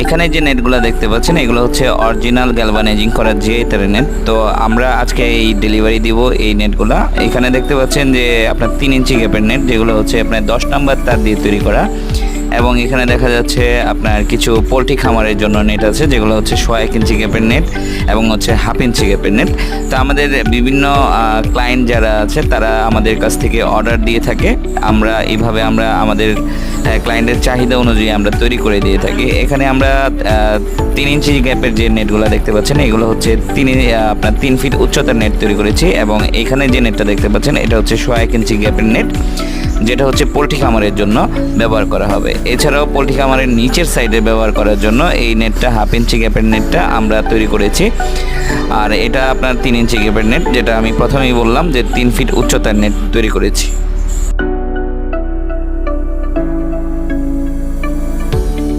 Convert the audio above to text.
এখানে যে নেটগুলো দেখতে পাচ্ছেন এগুলো হচ্ছে অরিজিনাল গ্যালভানাইজিং করা যে নেট। তো আমরা আজকে এই ডেলিভারি দিব এই নেটগুলো। এখানে দেখতে পাচ্ছেন যে আপনার 3 ইঞ্চি গ্যাপের নেট, যেগুলো হচ্ছে আপনার 10 নাম্বার তার দিয়ে তৈরি করা। এবং এখানে দেখা যাচ্ছে আপনার কিছু পোলট্রি খামারের জন্য নেট আছে, যেগুলো হচ্ছে 1 ইঞ্চি গ্যাপের নেট এবং হচ্ছে 1/2 ইঞ্চি গ্যাপের নেট। তো আমাদের বিভিন্ন ক্লায়েন্ট যারা আছে তারা আমাদের কাছ থেকে অর্ডার দিয়ে থাকে। আমরা এইভাবে আমাদের ক্লায়েন্টের চাহিদা অনুযায়ী আমরা তৈরি করে দিয়ে থাকি। এখানে আমরা 3 ইঞ্চি গ্যাপের যে নেটগুলো দেখতে পাচ্ছেন এগুলো হচ্ছে আপনার 3 ফিট উচ্চতার নেট তৈরি করেছি। এবং এখানে যে নেটটা দেখতে পাচ্ছেন এটা হচ্ছে 1 ইঞ্চি গ্যাপের নেট, যেটা হচ্ছে পোলট্রি খামারের জন্য ব্যবহার করা হবে। এছাড়াও পোলট্রি খামারের নিচের সাইডে ব্যবহার করার জন্য এই নেটটা 1/2 ইঞ্চি গ্যাপের নেটটা আমরা তৈরি করেছি। আর এটা আপনার 3 ইঞ্চি গ্যাপের নেট, যেটা আমি প্রথমেই বললাম যে 3 ফিট উচ্চতার নেট তৈরি করেছি।